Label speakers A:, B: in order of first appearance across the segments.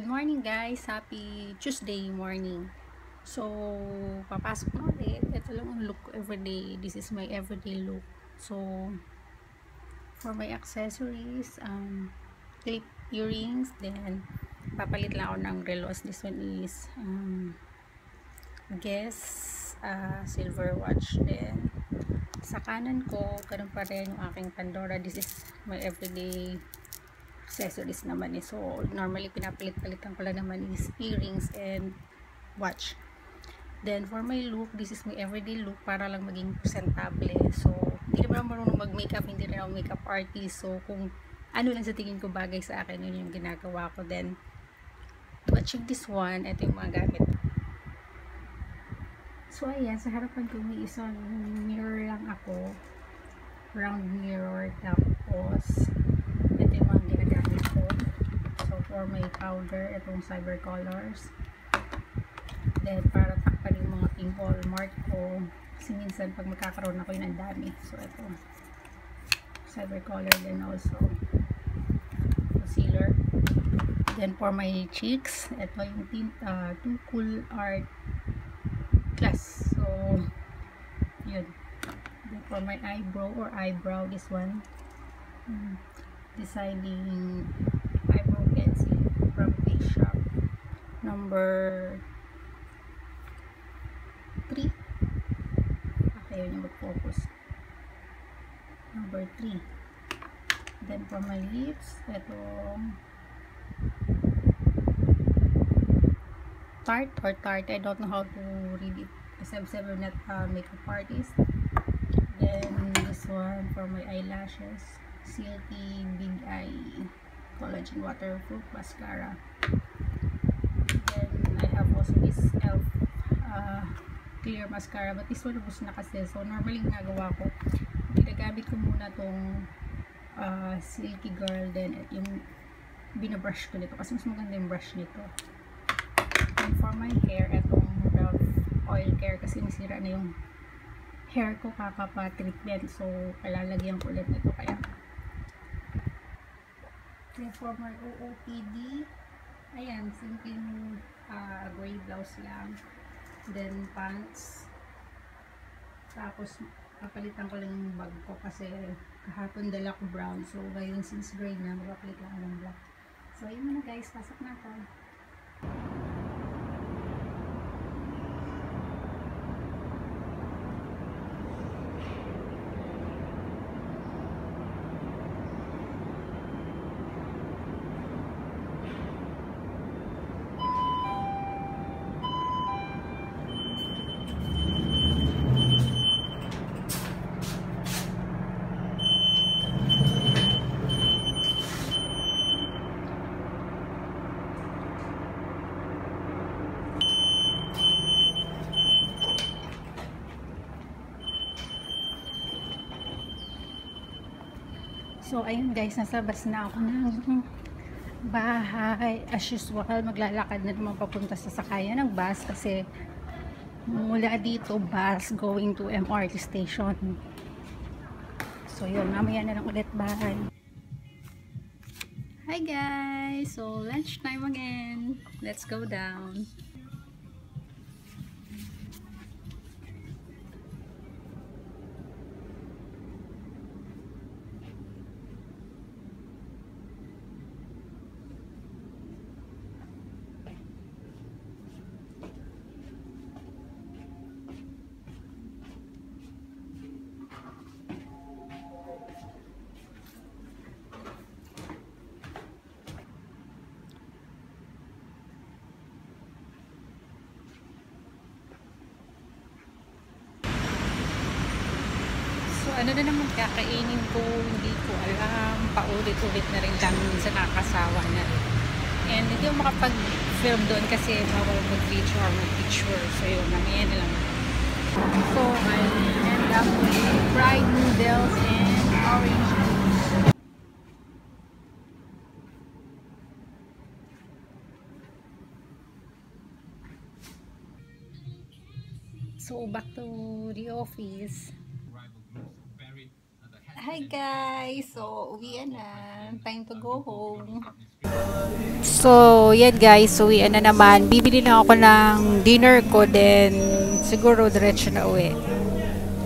A: Good morning guys, happy Tuesday morning. So, papasok na ulit. Ito lang ang look ko everyday. This is my everyday look. So, for my accessories, clip earrings, then papalit lang ako ng relos. This one is Guess silver watch. Then sa kanan ko, ganun pa rin yung aking Pandora. This is my everyday accessories naman eh. So, normally pinapalit-palitan ko lang naman is earrings and watch. Then, for my look, this is my everyday look para lang maging presentable. So, hindi naman ako marunong mag-makeup, hindi rin ako makeup artist. So, kung ano lang sa tingin ko bagay sa akin, yun yung ginagawa ko. Then, to achieve this one, ito yung mga gamit. So, ayan, sa harapan ko may isang mirror lang ako. Round mirror, tapos ito yung mga ginagamit ko. So, for my powder, itong Cyber Colors. Then, para takpan yung mga pimple mark ko. Kasi minsan, pag magkakaroon ako yun, ang dami. So, ito. Cyber Color, then also concealer. Then, for my cheeks, ito yung tinta, Too Cool Art Class. So, yun. Then, for my eyebrow, this one. Designing eyebrow pencil from Face Shop number 3. Okay, yun yung mag-focus. Number 3. Then for my lips, itong Tarte. I don't know how to read it kasi I'm not a makeup artist. Then this one for my eyelashes, Silky Big Eye Collagen Waterproof Mascara. Then I have also this e.l.f. Clear Mascara, but this one ubos na kasi. So normally ginagawa ko, ginagamit ko muna tong Silky Girl, then yung binabrush ko nito kasi mas maganda yung brush nito. And for my hair, itong Dove Oil Care kasi nasira na yung hair ko kakapa-treatment. So, kalalagyan ko ulit nito kaya. Then for my OOTD, ayan, simpleng gray blouse lang. Then pants. Tapos, papalitan ko lang yung bag ko kasi kahapon dala ko brown. So, ngayon since gray na, magapalit lang ng black. So, yun muna guys, pasok na ako. So, ayun guys, nasa bus na ako ng bahay. As usual, maglalakad na naman papunta sa sakayan ng bus kasi mula dito, bus going to MRT station. So, yun, mamaya na lang ulit bahay. Hi guys! So, lunchtime again. Let's go down. Ano na naman kakainin ko, hindi ko alam. Paulit-ulit na rin kami, minsan nakakasawa na rin. And hindi ako makapag-film doon kasi bawal mag-video or mag-picture. So yun, mamaya na lang. So I end up with fried noodles and orange juice. So back to the office. Hi guys! So, uwian na. Time to go home. So, yan guys. Uwian na naman. Bibili lang ako ng dinner ko. Then, siguro diretso na uwi.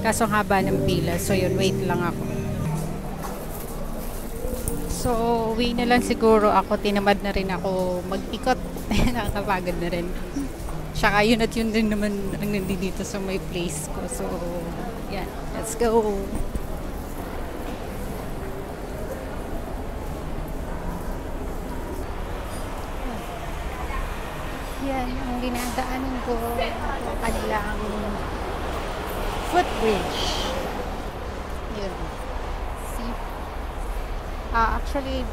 A: Kaso ang haba ng pila. So, yun. Wait lang ako. So, uwi na lang siguro ako. Tinamad na rin ako mag-ikot. Nakakapagod na rin. Tsaka yun at yun din naman ang nandito sa my place ko. So, yan. Let's go! Yan ang dinadaanan ko. Kanilang footbridge. Yun. See? Actually,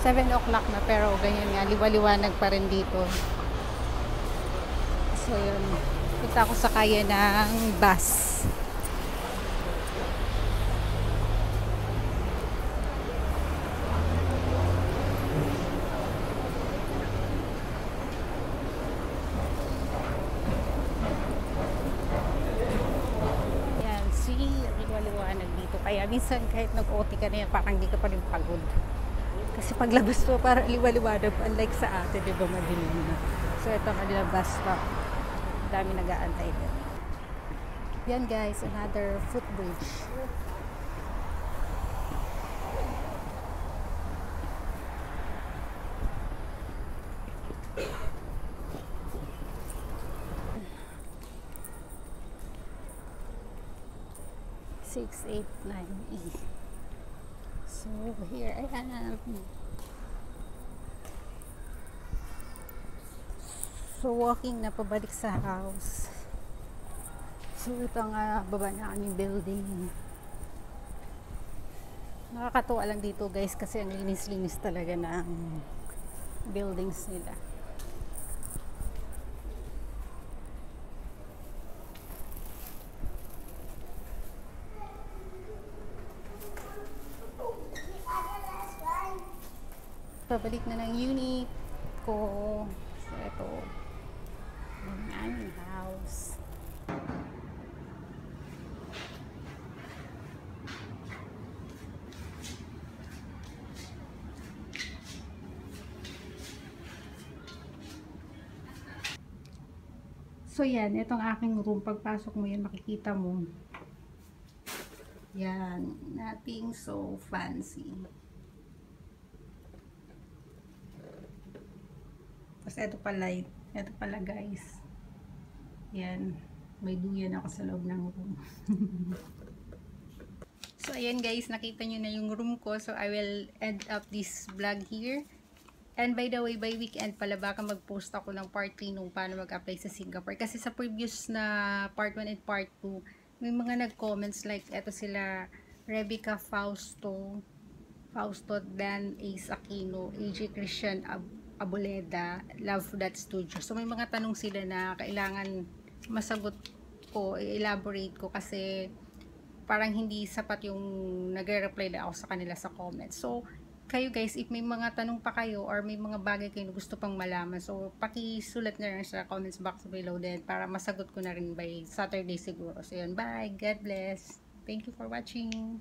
A: 7 o'clock na pero ganyan nga, liwaliwanag pa rin dito. So yun, punta ako sa kaya ng bus. Yan, see, liwaliwanag dito. Kaya minsan kahit nag-OT ka na yan, parang di ka pa rin pagod. Kasi paglabas mo, parang liwaliwanag. Unlike sa atin, di ba madilim na. So ito kanila bus stop. Dami nag-aantay din. Yan guys, another footbridge. Six, eight, 9E. So here I am. So walking na pabalik sa house. So ito nga baba na aming building. Nakakatuwa lang dito guys kasi ang linis-linis talaga ng buildings nila. Pabalik na ng unit ko. So ito ang aming house. So yan, itong aking room. Pagpasok mo yan, makikita mo. Yan, nothing so fancy. Tapos ito pala guys. Yan, may duyan ako sa loob ng room. So ayan guys, nakita nyo na yung room ko. So I will end up this vlog here. And by the way, by weekend pala baka mag-post ako ng part 3 nung paano mag-apply sa Singapore. Kasi sa previous na part 1 and part 2, may mga nag-comments like eto sila Rebecca Fausto, Dan Ace Aquino, AJ Christian Aboleda, Love That Studio. So may mga tanong sila na kailangan masagot ko, i-elaborate ko kasi parang hindi sapat yung nagre-reply na ako sa kanila sa comments. So kayo guys, if may mga tanong pa kayo or may mga bagay kayo na gusto pang malaman, so pakisulat na rin sa comments box below din para masagot ko na rin by Saturday siguro. So yun, bye, God bless, thank you for watching.